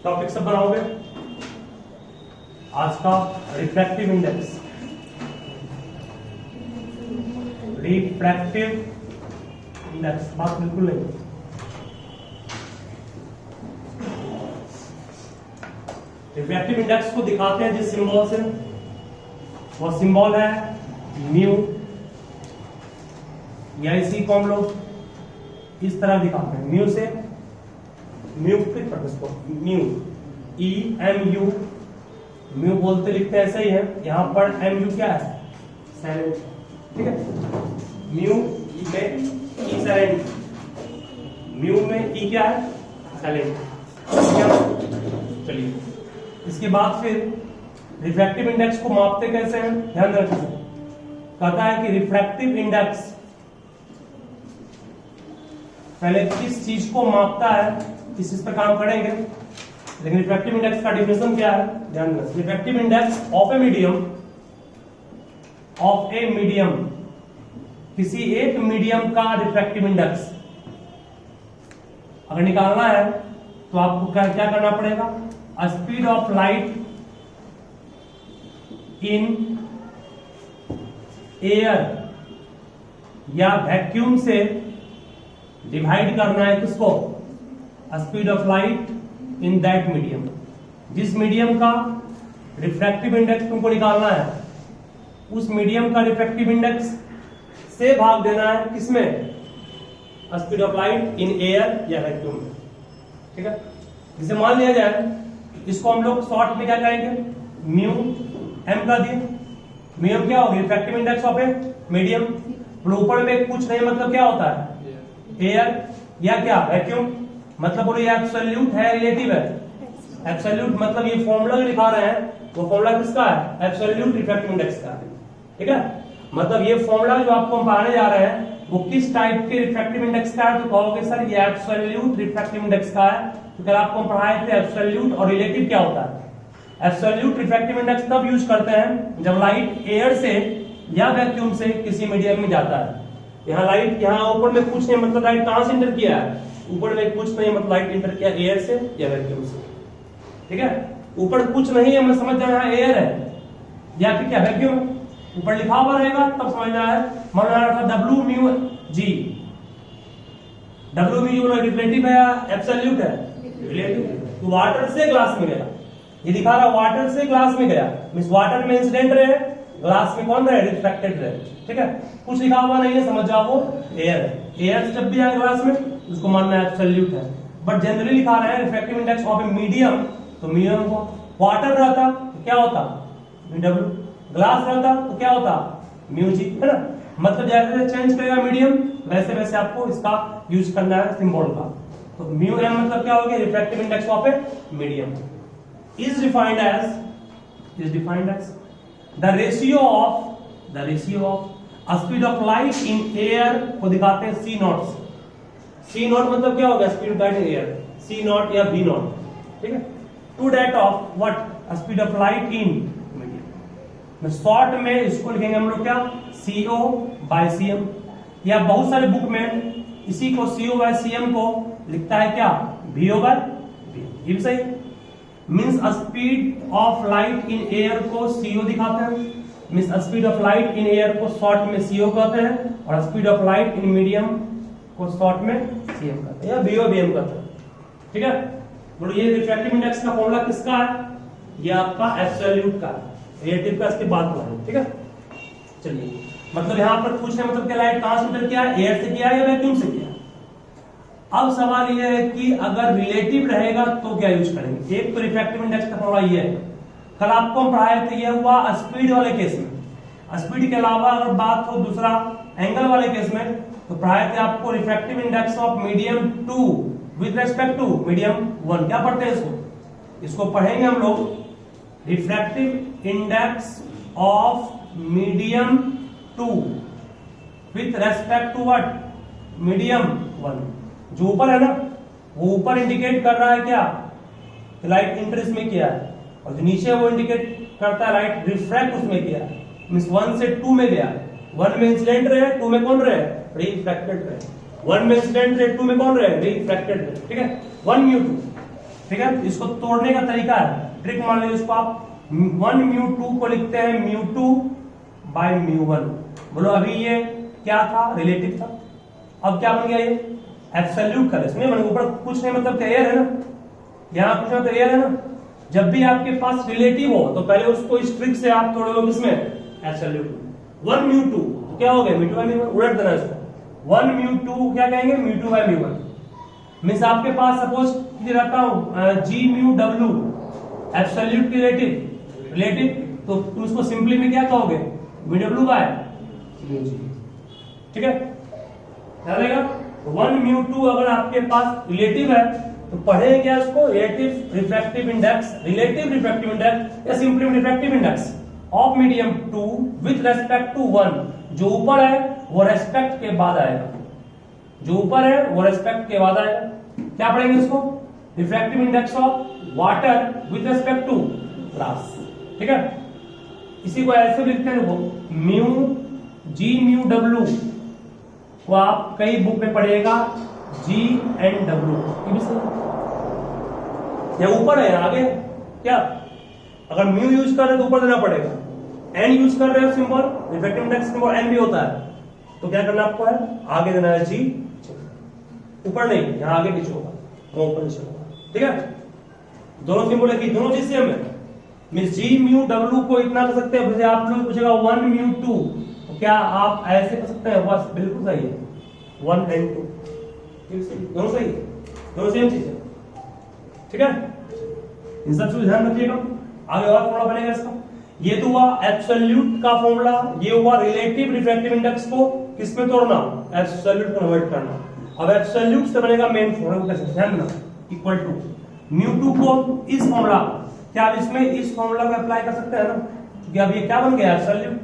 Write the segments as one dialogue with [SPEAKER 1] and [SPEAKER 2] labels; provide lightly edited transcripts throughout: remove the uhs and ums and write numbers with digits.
[SPEAKER 1] Topic सब बनाओगे आज का रिफ्रैक्टिव इंडेक्स। रिफ्रैक्टिव इंडेक्स बात बिल्कुल नहीं। रिफ्रैक्टिव इंडेक्स को दिखाते हैं जिस सिंबल से, वो सिंबल है म्यू, या इसी को हम लोग इस तरह दिखाते हैं म्यू से, म्यू को म्यू EMU म्यू बोलते लिखते हैं ऐसे ही है। यहां पर MU क्या है? साइलेंट, ठीक है। म्यू में E साइलेंट, म्यू में E क्या है? साइलेंट। चलिए इसके बाद फिर रिफ्रैक्टिव इंडेक्स को मापते कैसे हैं, ध्यान रखिए। कहता है कि रिफ्रैक्टिव इंडेक्स पहले किस चीज को मापता है, किस चीज पर काम करेंगे, लेकिन रिफ्रैक्टिव इंडेक्स का डिफिनेशन क्या है, ध्यान रखिए। Refractive index of a medium, किसी एक मीडियम का रिफ्रैक्टिव इंडेक्स अगर निकालना है तो आपको क्या क्या करना पड़ेगा? Speed of light in air या वैक्यूम से डिवाइड करना है किसको? Speed of light in that medium. जिस मीडियम का रिफ्रैक्टिव इंडेक्स तुमको निकालना है, उस मीडियम का रिफ्रैक्टिव इंडेक्स से भाग देना है किसमें? Speed of light in air या वैक्यूम में, ठीक है। जिसे मान लिया जाए, इसको हम लोग शॉर्ट में क्या कहेंगे? म्यू एम का दिए। म्यू एम क्या होगी? Refractive index of a medium. ऊपर में कुछ नहीं, मतलब क्या होता है? एयर या क्या? वैक्यूम। मतलब बोलो ये एब्सोल्यूट है, रिलेटिव है? एब्सोल्यूट मतलब ये फॉर्मूला जो दिखा रहे हैं वो फॉर्मूला किसका है? एब्सोल्यूट रिफ्रैक्टिव इंडेक्स का, ठीक है। मतलब ये फॉर्मूला जो आपको हम पढ़ाने जा रहे हैं वो किस टाइप के रिफ्रैक्टिव इंडेक्स का है, तो कहोगे सर ये एब्सोल्यूट रिफ्रैक्टिव इंडेक्स का है। तो कल आपको हम पढ़ाए थे एब्सोल्यूट और रिलेटिव क्या होता है। एब्सोल्यूट रिफ्रैक्टिव इंडेक्स तब यूज करते हैं जब लाइट एयर से या वैक्यूम से किसी मीडियम में जाता है। यहाँ लाइट, यहाँ ऊपर में कुछ नहीं, मतलब लाइट कहां से इंटर किया है? ऊपर में कुछ नहीं, मतलब लाइट इंटर किया एयर से या वैक्यूम से, ठीक है। ऊपर कुछ नहीं है, मैं समझ जाए यहाँ एयर है या फिर क्या वैक्यूम है। ऊपर लिखा हुआ रहेगा तब समझना है। मान रहा था W mu G, W mu relative है या एब्सोल्यूट है? रिलेटिव। तो वाटर से ग्लास में गया, ये दिखा रहा वाटर से ग्लास में गया, मींस वाटर में इंसिडेंट रहे, ग्लास में कौन रहे? रिफ्रैक्टेड रहे, ठीक है। कुछ लिखा हुआ नहीं है, समझ जाओ वो एयर है। एयर जब भी आए ग्लास में उसको मानना है एब्सोल्यूट है। बट जनरली लिखा रहा है refractive index of a medium, तो मीडियम को वाटर रहता तो क्या होता? W। ग्लास रहता तो क्या होता? म्यू G, है ना। मतलब जैसे जैसे चेंज करेगा मीडियम वैसे वैसे आपको इसका यूज करना है सिंबल का। तो म्यू M मतलब क्या हो गया? Refractive index of a medium is defined as the ratio of speed of light in air को दिखाते हैं C नॉट से। C नॉट मतलब क्या होगा? Speed of light in air, C naught या V नॉट, ठीक है। To that of what? Speed of light in medium. Short में इसको लिखेंगे हम लोग क्या? CO by CM, या बहुत सारे बुक में इसी को CO by CM को लिखता है क्या? VO by V। ये भी सही। Means speed of light in air को CO दिखाते हैं, means speed of light in air को शॉर्ट में CO कहते हैं, और speed of light in medium को शॉर्ट में CM कहते हैं या VO BM कहते हैं, ठीक है। बोलो ये रिफ्रैक्टिव इंडेक्स का फॉर्मूला किसका है? ये आपका एब्सोल्यूट का, रिलेटिव का इसके बाद का है, ठीक है। चलिए मतलब यहां पर पूछने मतलब क्या? लाइट कहां से इंटर किया है? एयर से किया है या वैक्यूम से किया? अब सवाल यह है कि अगर रिलेटिव रहेगा तो क्या यूज करेंगे। एक तो रिफ्रैक्टिव इंडेक्स का फॉर्मूला ये है, कल आपको हम पढ़ाए थे, ये हुआ स्पीड वाले केस में। स्पीड के अलावा अगर बात हो दूसरा एंगल वाले केस में तो पढ़ाए थे आपको refractive index of medium 2 with respect to medium 1। क्या पढ़ते हैं इसको पढ़ेंगे हम लोग refractive index of medium 2 with respect to what? Medium 1। जो ऊपर है ना वो ऊपर इंडिकेट कर रहा है क्या? लाइट इंटर इसमें किया है, और जो नीचे वो इंडिकेट करता है लाइट रिफ्रैक्ट उसमें किया है। मींस 1 से 2 में गया, 1 में इंसिडेंट रहे, 2 में कौन रहे? रिफ्रैक्टेड रहे। 1 में इंसिडेंट रहे, 2 में कौन रहे? रिफ्रैक्टेड रहे, ठीक है। 1 म्यू 2 ठीक है, इसको तोड़ने का तरीका है, ट्रिक मान लीजिए इसको आप 1 μ2 को लिखते हैं μ2 बाय μ1। बोलो अभी ये क्या था, रिलेटिव था, अब क्या बन गया ये एब्सोल्यूट कर, इसमें ऊपर कुछ नहीं मतलब एयर है ना, यहाँ कुछ मतलब एयर है ना। जब भी आपके पास रिलेटिव हो तो पहले उसको इस ट्रिक से आप तोड़ोगे किसमें, एब्सोल्यूट। 1 μ2 तो क्या हो गया μ2 बाय μ1, उलट देना इसको, 1 μ2 क्या कहेंगे μ2 बाय μ1। मींस आपके पास सपोज कितनी रखता हूं g μ w एब्सोल्यूट रिलेटिव, तो तुम इसको सिंपली में क्या कहोगे μ w बाय μg, ठीक है, ध्यान रहेगा। 1 μ2 अगर आपके पास रिलेटिव है तो पढ़ेंगे क्या इसको, रिलेटिव रिफ्रैक्टिव इंडेक्स या simply refractive index of medium 2 with respect to 1। जो ऊपर है वो रेस्पेक्ट के बाद आएगा, जो ऊपर है वो रेस्पेक्ट के बाद आएगा। क्या पढ़ेंगे इसको, refractive index of water with respect to glass, ठीक है। इसी को ऐसे लिखते हैं, देखो म्यू जी म्यू डब्ल्यू को आप कई बुक में पढ़ेगा जी एंड डब्ल्यू, ये भी सही है, ऊपर है आगे क्या, अगर म्यू यूज कर रहे हो तो ऊपर देना पड़ेगा, एन यूज कर रहे हो symbol refractive index symbol n भी होता है, तो क्या करना आपको है, आगे देना है जी, ऊपर नहीं, यहां आगे पीछे होगा, ऊपर नीचे होगा, ठीक है। दोनों सिंबल की दोनों चीज सेम है, मींस जी म्यू डब्ल्यू को इतना कर सकते हैं, जैसे आप लोग पूछेगा 1 μ2 तो क्या आप ऐसे कर सकते हैं, बस बिल्कुल सही है, 1 and 2 दोनों सही है, दोनों सेम चीज है, ठीक है। इन सब चीज ध्यान रखिएगा। आगे और फॉर्मूला बनेगा इसका, ये तो हुआ एब्सोल्यूट का फॉर्मूला, ये हुआ रिलेटिव रिफ्रैक्टिव इंडेक्स को किसमें तोड़ना, एब्सोल्यूट कन्वर्ट करना। अब एब्सोल्यूट से बनेगा मेन फॉर्मूला, कैसे ध्यान देना, इक्वल टू μ2 को इस फॉर्मूला, क्या आप इसमें इस फॉर्मूला को अप्लाई कर सकते हैं ना, क्योंकि अब ये क्या बन गया एब्सोल्यूट।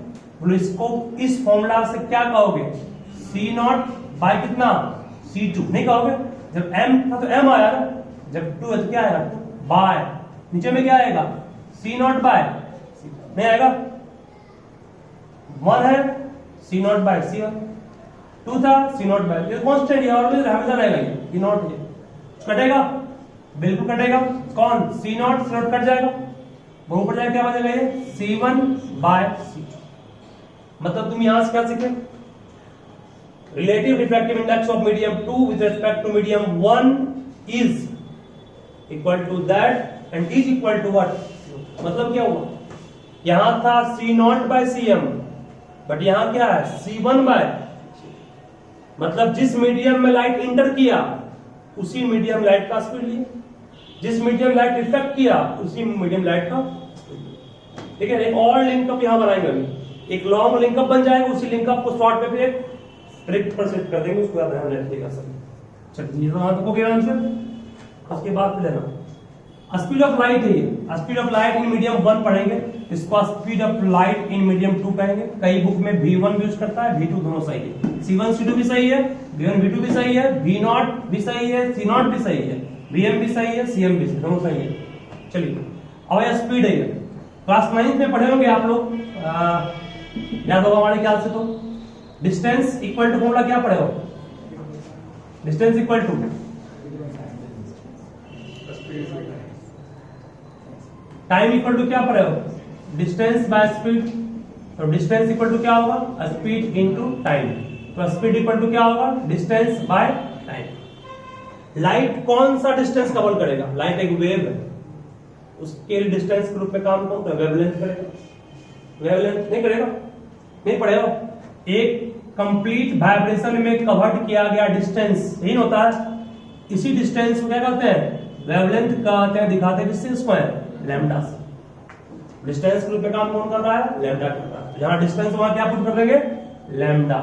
[SPEAKER 1] बोलो इसको इस फॉर्मूला से क्या कहोगे, C0 बाय कितना C2 नहीं कहोगे, जब m था तो m आया ना, जब 2 है तो क्या आएगा बाय, नीचे में क्या आएगा C0 बाय नहीं आएगा, 1 है C0 बाय C1, 2 था C0 बाय, ये कांस्टेंट है ऑलवेज हमेशा रहेगा, ये नॉट ये कटेगा, बिल्कुल कटेगा, कौन C0 C0 कट जाएगा, वो ऊपर जाएगा क्या बचेगा ये C1 बाय C2। मतलब तुम यहां से क्या सीखे, relative refractive index of medium 2 with respect to medium 1 is equal to that and is equal to what, मतलब क्या हुआ, यहां था C0 बाय Cm, बट यहां क्या है C1 बाय, मतलब जिस मीडियम में लाइट इंटर किया उसी मीडियम लाइट का स्पीड लिए, जिस मीडियम लाइट रिफ्लेक्ट किया उसी मीडियम लाइट का, ठीक है। एक और लिंकअप यहां बनाएंगे अभी, एक लॉन्ग लिंकअप बन जाएगा, उसी लिंकअप को शॉर्ट पे फिर एक ट्रिक पर सेट कर देंगे, उसको ध्यान रखिएगा सब। चलिए तो हाथ को गया आंसर, उसके बाद फिर लेना स्पीड ऑफ लाइट है ये, speed of light in medium 1 पढ़ेंगे, इसको speed of light in medium 2 कहेंगे। कई बुक में V1 यूज करता है, V2 दोनों सही है, C1 C2 भी सही है, V1 V2 भी सही है, V0 भी सही है, C0 भी सही है, VM भी सही है, CM भी सही, दोनों सही है। चलिए अब यह स्पीड है, क्लास 9 में पढ़े होंगे आप लोग, याद होगा हमारे ख्याल से, तो डिस्टेंस इक्वल टू फॉर्मूला क्या पढ़े हो, distance equal to time equal to क्या पढ़े हो, डिस्टेंस बाय स्पीड, तो डिस्टेंस इक्वल टू क्या होगा स्पीड इनटू टाइम, तो स्पीड इक्वल टू क्या होगा डिस्टेंस बाय टाइम। लाइट कौन सा डिस्टेंस कवर करेगा, लाइट एक वेव है, उसके डिस्टेंस के रूप में काम कौन करेगा, वेवलेंथ करेगा, वेवलेंथ नहीं करेगा, नहीं पढ़ेगा। एक कंप्लीट वाइब्रेशन में कवर्ड किया गया डिस्टेंस यही होता है, इसी डिस्टेंस को क्या कहते हैं वेवलेंथ कहते हैं, दिखाते हैं किससे, इसको है लैम्डा से। डिस्टेंस के रूप में काम कौन कर रहा है, लैम्डा कर रहा है। जहां डिस्टेंस वहां क्या पुट कर देंगे लैम्डा,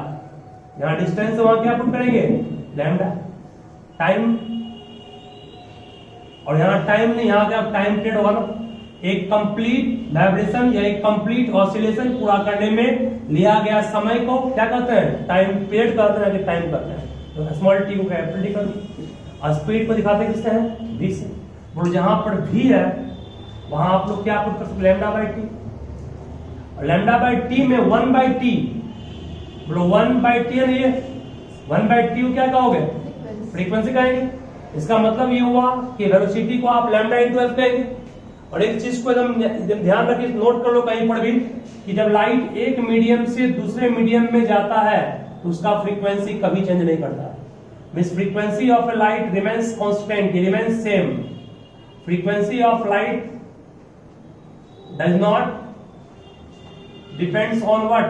[SPEAKER 1] जहां डिस्टेंस वहां क्या पुट करेंगे लैम्डा। टाइम, और यहां टाइम नहीं, यहां क्या टाइम पीरियड होगा ना, एक कंप्लीट वाइब्रेशन या एक कंप्लीट ऑसिलेशन पूरा करने में लिया गया समय को क्या कहते हैं टाइम पीरियड कहते हैं, कि टाइम कहते हैं। तो स्मॉल टी को कैपिटल टी कर, और स्पीड को दिखाते किससे हैं v से। बोलो जहां पर v है वहां आप लोग क्या पुट कर सकते लैम्डा बाय टी, और लैम्डा बाय टी में 1 बाय टी, बोलो 1 बाय टी है, ये 1 बाय टी क्या कहोगे फ्रीक्वेंसी कहेंगे, इसका मतलब ये हुआ कि वेलोसिटी को आप लैम्डा इंटू एफ कहेंगे। और एक चीज को एकदम ध्यान रखिए, नोट कर लो कहीं पर भी, कि जब लाइट एक मीडियम से दूसरे मीडियम में जाता है तो उसका फ्रीक्वेंसी कभी चेंज नहीं करता है। Means frequency of A light remains constant, remains same. Frequency of light does not depends on what,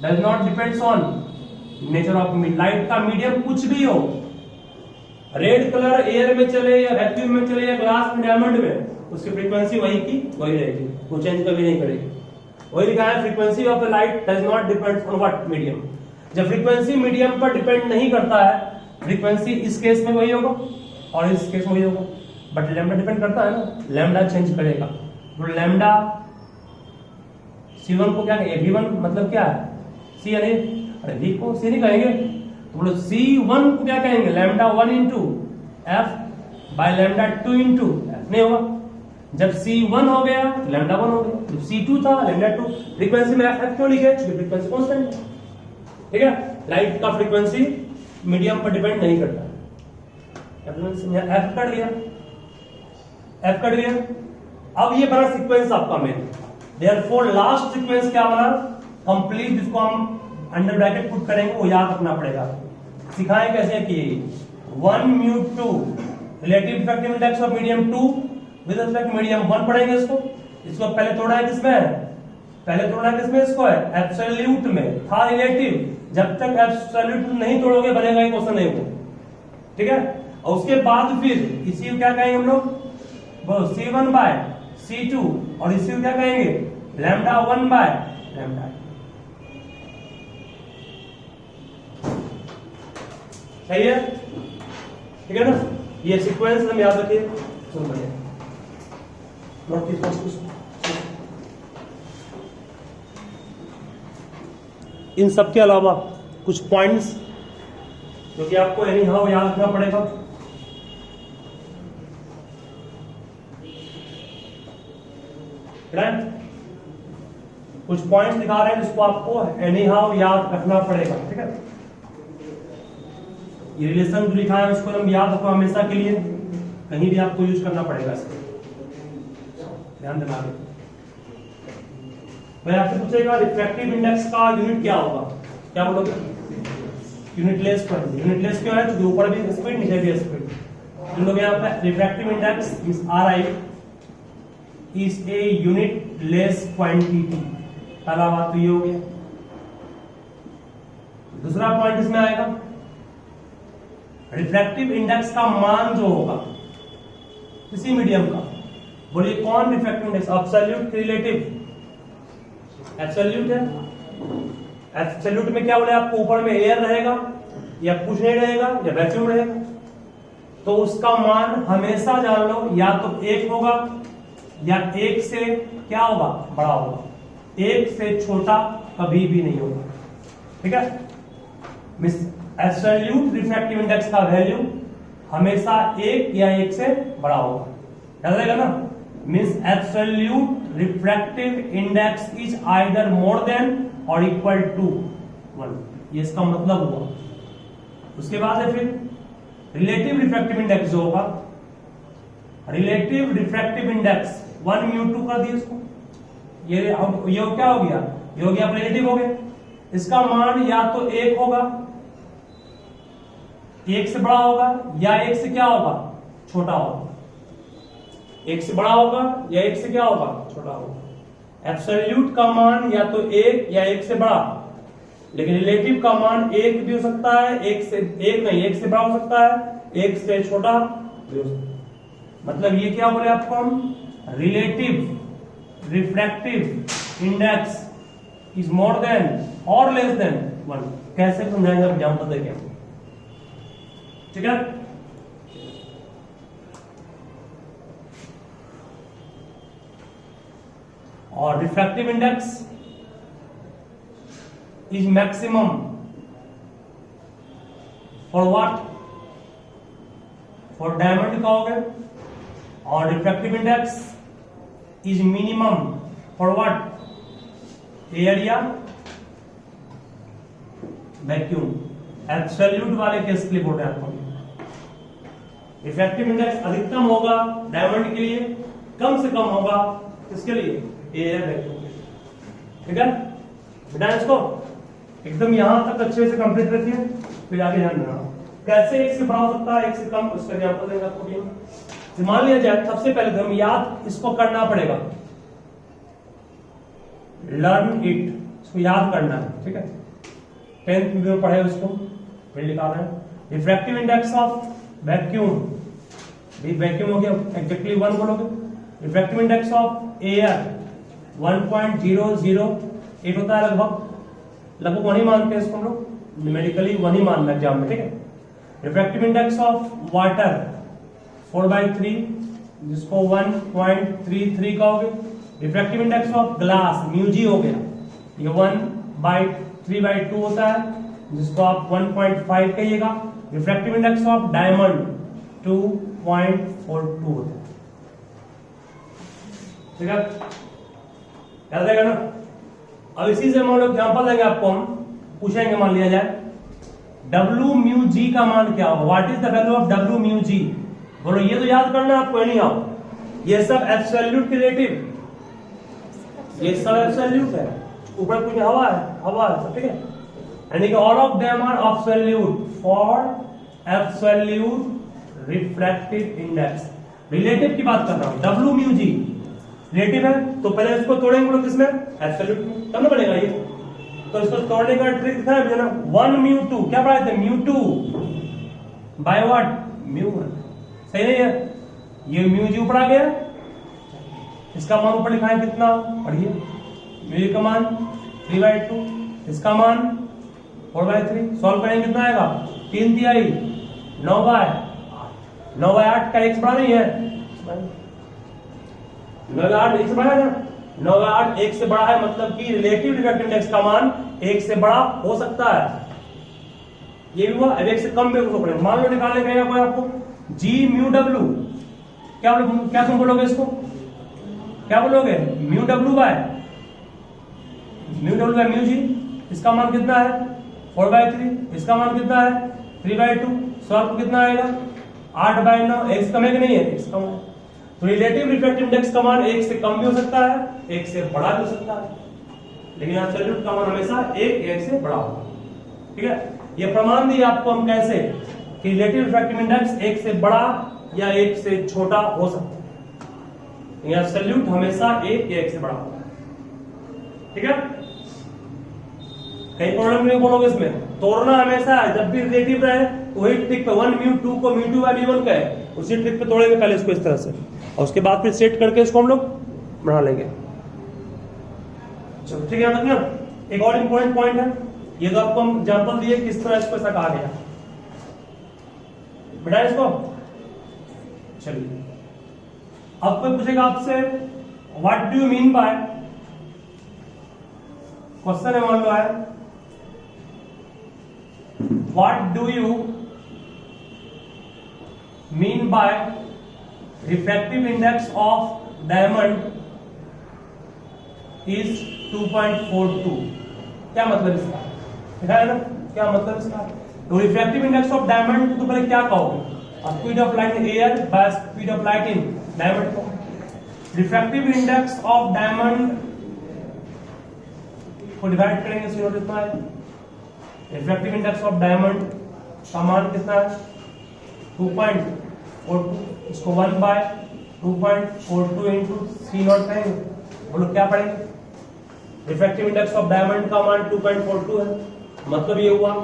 [SPEAKER 1] does not depends on nature of light का मीडियम कुछ भी हो, रेड कलर एयर में चले या वैक्यूम में चले या ग्लास में, डायमंड में, उसकी फ्रीक्वेंसी वही की वही रहेगी, वो चेंज कभी नहीं करेगी। वही लिखा है frequency of A light does not depend on what medium. जब फ्रीक्वेंसी मीडियम पर डिपेंड नहीं करता है, फ्रीक्वेंसी इस केस में वही होगा और इस केस में वही होगा, बट लैम्डा डिपेंड करता है ना, लैम्डा चेंज करेगा। तो लैम्डा C1 को क्या कहेंगे, V1 मतलब क्या है, C यानी, अरे V को C नहीं कहेंगे, तो बोलो C1 को क्या कहेंगे, lambda 1 into F by lambda 2 into F नहीं होगा। जब C1 हो गया तो लैम्डा 1 हो गया, जब C2 था लैम्डा 2। फ्रीक्वेंसी में एफ क्यों लिखे, क्योंकि फ्रीक्वेंसी कांस्टेंट है, ठीक है। लाइट का फ्रीक्वेंसी मीडियम पर डिपेंड नहीं करता। एफ कट गया, एफ कट गया। अब ये बना सीक्वेंस आपका मेन, देयरफॉर लास्ट सीक्वेंस क्या बना, कंप्लीट, जिसको हम अंडर ब्रैकेट पुट करेंगे, वो याद रखना पड़ेगा। सिखाएं कैसे कि 1 mu 2 relative refractive index of medium 2 with respect medium 1 पढ़ेंगे इसको पहले तोड़ा है किसमें, पहले तोड़ा है किसमें, इसको है एब्सोल्यूट में, था रिलेटिव। जब तक एब्सोल्यूट नहीं तोड़ोगे बनेगा ही क्वेश्चन नहीं वो, ठीक है। और उसके बाद फिर इसी को क्या कहेंगे हम लोग, C1 बाय C2, और इसी को क्या कहेंगे, लैम्डा 1 बाय लैम्डा। सही है, ठीक है ना। ये सीक्वेंस हम याद रखिए, सुन बढ़िया इन सब के अलावा कुछ पॉइंट्स जो कि आपको एनी हाउ याद रखना पड़ेगा। कुछ पॉइंट्स दिखा रहे हैं जिसको आपको एनी हाउ याद रखना पड़ेगा, ठीक है। ये रिलेशन जो लिखा है उसको हम याद रखो हमेशा के लिए, कहीं भी आपको यूज करना पड़ेगा इसको, ध्यान देना। मैं आपसे पूछेगा रिफ्रैक्टिव इंडेक्स का यूनिट क्या होगा, क्या बोलोगे, यूनिटलेस क्वांटिटी। यूनिटलेस क्यों है, क्योंकि ऊपर भी स्पीड नीचे भी स्पीड। तुम लोग यहाँ पे refractive index is RI is a unitless quantity, पहला बात तो ये हो गया। दूसरा पॉइंट इसमें आएगा, रिफ्रैक्टिव इंडेक्स का मान जो होगा किसी मीडियम का, बोलिए कौन refractive index, absolute, relative. Absolute है, एब्सोल्यूट में क्या बोले आपको, ऊपर में एयर रहेगा या कुछ नहीं रहेगा या वैक्यूम रहेगा, तो उसका मान हमेशा जान लो या तो 1 होगा या 1 से क्या होगा, बड़ा होगा, 1 से छोटा कभी भी नहीं होगा, ठीक है। मिस एब्सोल्यूट रिफ्रैक्टिव इंडेक्स का वैल्यू हमेशा 1 या 1 से बड़ा होगा, याद रहेगा ना। Means absolute refractive index is either more than और इक्वल टू 1, ये इसका मतलब हुआ। उसके बाद है फिर रिलेटिव रिफ्रैक्टिव इंडेक्स जो होगा, रिलेटिव रिफ्रैक्टिव इंडेक्स 1 म्यू 2 कर दिए इसको, ये क्या हो गया, ये हो गया रिलेटिव हो गया। इसका मान या तो 1 होगा, 1 से बड़ा होगा, या 1 से क्या होगा, छोटा होगा। 1 से बड़ा होगा या 1 से क्या होगा, छोटा होगा। एब्सोल्यूट का मान या तो 1 या 1 से बड़ा, लेकिन रिलेटिव का मान 1 भी हो सकता है, 1 से बड़ा हो सकता है, 1 से छोटा भी हो सकता है। मतलब ये क्या बोले आपको हम, relative refractive index is more than और लेस देन 1। कैसे समझाएंगे एग्जांपल देके, ठीक है। और refractive index is maximum for what, for diamond कहोगे, और refractive index is minimum for what, air या वैक्यूम। एब्सोल्यूट वाले केस के लिए बोल रहे हैं आपको, रिफ्रैक्टिव इंडेक्स अधिकतम होगा डायमंड के लिए, कम से कम होगा किसके लिए, एयर वैक्यूम के लिए। ठीक है बेटा, इसको एकदम यहां तक अच्छे से कंप्लीट रखिए, फिर आगे ध्यान देना कैसे एक से बड़ा हो सकता है, एक से कम, उसका एग्जांपल देगा आपको। मान लिया जाए सबसे पहले तो हम याद इसको करना पड़ेगा, लर्न इट, इसको याद करना है। ठीक है, 10th में पढ़े उसको फिर लिखा रहे हैं। Refractive index of vacuum, vacuum हो गया एग्जैक्टली 1 बोलोगे। रिफ्रैक्टिव इंडेक्स ऑफ एयर 1.008 होता है, लगभग वही मानते हैं इसको हम लोग, न्यूमेरिकली वही मानना एग्जाम में। ठीक है, रिफ्रैक्टिव इंडेक्स ऑफ वाटर 4/3, जिसको 1.33 कहोगे। रिफ्रैक्टिव इंडेक्स ऑफ ग्लास म्यूजी हो गया, ये 1/3/2 होता है, जिसको आप 1.5 कहिएगा। रिफ्रैक्टिव इंडेक्स ऑफ डायमंड 2.42 होता है। ठीक है, याद रहेगा ना। अब इसी से हम लोग एग्जांपल देंगे आपको, हम पूछेंगे मान लिया जाए W म्यू G का मान क्या होगा, what is the value of W mu G, बोलो ये तो याद करना आपको, नहीं आओ ये सब एब्सोल्यूट रिलेटिव, ये सब एब्सोल्यूट है, ऊपर कुछ हवा है सब। ठीक है, यानी कि all of them are absolute for absolute refractive index. Relative की बात कर रहा हूं, W म्यू G रिलेटिव है, तो पहले इसको तोड़ेंगे लोग किसमें, एब्सोल्यूट में, तब ना बनेगा ये। तो इसको तोड़ने का ट्रिक दिखा है ना, 1 म्यू 2 क्या पढ़ाए थे, म्यू 2 बाय व्हाट, म्यू 1, सही नहीं है, ये म्यू जी ऊपर आ गया, इसका मान ऊपर लिखा है कितना, पढ़िए, म्यू जी का मान 3/2, इसका मान 4/3, सॉल्व करेंगे कितना आएगा, 3 तिहाई 9/8, 9/8 का x बड़ा नहीं है, 9/8 1 से बड़ा है ना, 9/8 1 से बड़ा है, मतलब कि रिलेटिव रिफ्रैक्टिव इंडेक्स का मान 1 से बड़ा हो सकता है, ये भी हुआ। अब 1 से कम भी हो सकता है, मान लो निकालने कहेगा कोई आपको G म्यू W, क्या तुम बोलोगे इसको, क्या बोलोगे, mu W by mu G, इसका मान कितना है 4/3, इसका मान कितना है 3/2, सॉल्व कितना आएगा 8/9, x कम है कि नहीं है, x कम है। तो रिलेटिव रिफ्रैक्टिव इंडेक्स का मान 1 से कम भी हो सकता है, 1 से बड़ा भी हो सकता है, लेकिन एब्सोल्यूट का मान हमेशा 1 से बड़ा होगा। ठीक है, ये प्रमाण दिया आपको हम कैसे कि रिलेटिव रिफ्रैक्टिव इंडेक्स 1 से बड़ा या 1 से छोटा हो सकता है, एब्सोल्यूट हमेशा 1 या 1 से बड़ा होगा। ठीक है, कई प्रॉब्लम नहीं बोलोगे इसमें, तोड़ना हमेशा है, जब भी रिलेटिव रहे तो वही ट्रिक पे 1 म्यू 2 को म्यू 2 बाय म्यू 1 कहे, उसी ट्रिक पे तोड़ेंगे पहले इसको इस तरह से, और उसके बाद फिर सेट करके इसको हम लोग बना लेंगे। चलो ठीक है, याद रखना। एक और इंपॉर्टेंट पॉइंट है, ये तो आपको हम एग्जांपल दिए किस तरह इसको ऐसा कहा गया, बेटा इसको चलिए। अब कोई पूछेगा आपसे what do you mean by, question है मान लो है what do you mean by refractive index of diamond is 2.42, क्या मतलब इसका, देखा है ना, क्या मतलब इसका। तो रिफ्रैक्टिव इंडेक्स ऑफ डायमंड तो पहले क्या कहोगे, speed of light in air by speed of light in diamond को। रिफ्रैक्टिव इंडेक्स ऑफ डायमंड को डिवाइड करेंगे तो कितना है, रिफ्रैक्टिव इंडेक्स ऑफ डायमंड का मान कितना है 2.42, इसको 1/2.42 इंटू C0 करेंगे, बोलो क्या पड़ेगा, रिफ्रैक्टिव इंडेक्स ऑफ डायमंड का मान 2.42 है, मतलब ये हुआ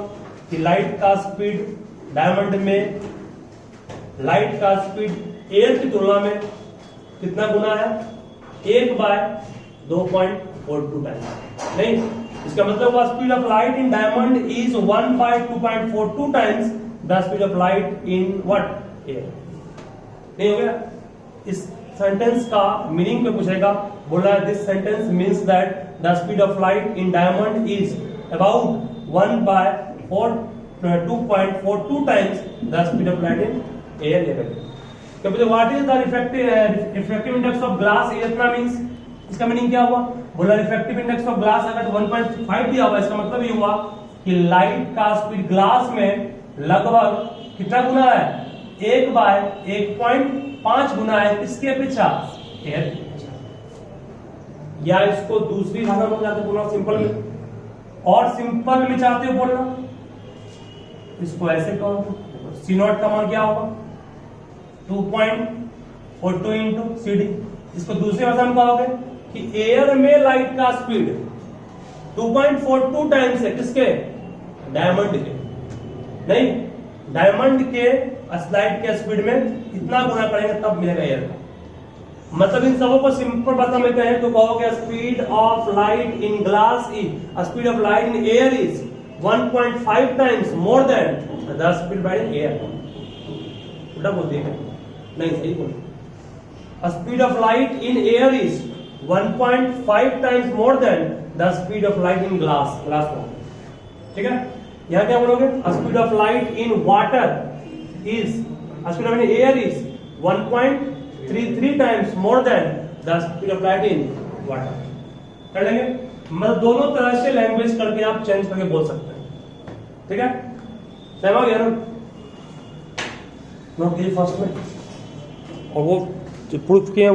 [SPEAKER 1] कि लाइट का स्पीड डायमंड में लाइट का स्पीड एयर की तुलना में कितना गुना है, 1/2.42 टाइम्स, नहीं, इसका मतलब हुआ speed of light in diamond is 1/2.42 times the speed of light in what air. नहीं हो गया, इस सेंटेंस का मीनिंग पे पूछेगा, बोला this sentence means that the speed of light in diamond is about 1/2.42 times the speed of light in air level. तो बोले what is the refractive index of glass, इतना मींस इसका मीनिंग क्या हुआ, बोला रिफ्रैक्टिव इंडेक्स ऑफ ग्लास अगर 1.5 दिया हुआ, इसका मतलब ये हुआ कि लाइट का स्पीड ग्लास में लगभग कितना गुना है, 1/1.5 गुना है किसके पीछा, एयर के पीछा। या इसको दूसरी भाषा में चाहते बोलना सिंपल में, और सिंपल में चाहते हो बोलना, इसको ऐसे कहो, सी नॉट का मान क्या होगा 2.42 इंटू सी डी। इसको दूसरी भाषा में कहोगे कि एयर में लाइट का स्पीड 2.42 टाइम्स है किसके, डायमंड के, नहीं डायमंड के लाइट के स्पीड में इतना गुना करेंगे तब मिलेगा एयर का। मतलब इन सबों को सिंपल भाषा में कहें तो कहोगे speed of light in glass is, speed of light in air is 1.5 times more than the speed by air. उल्टा बोल दिया, नहीं सही बोल, speed of light in air is 1.5 times more than the speed of light in glass में, ठीक है। यहां क्या बोलोगे, speed of light in water is, speed of air is 1.33 times more than the speed of light in water. कर लेंगे, मतलब दोनों तरह से लैंग्वेज करके आप चेंज करके बोल सकते हैं, ठीक है। सहमत हो गया ना, नोट कीजिए फर्स्ट में, और वो जो प्रूफ किए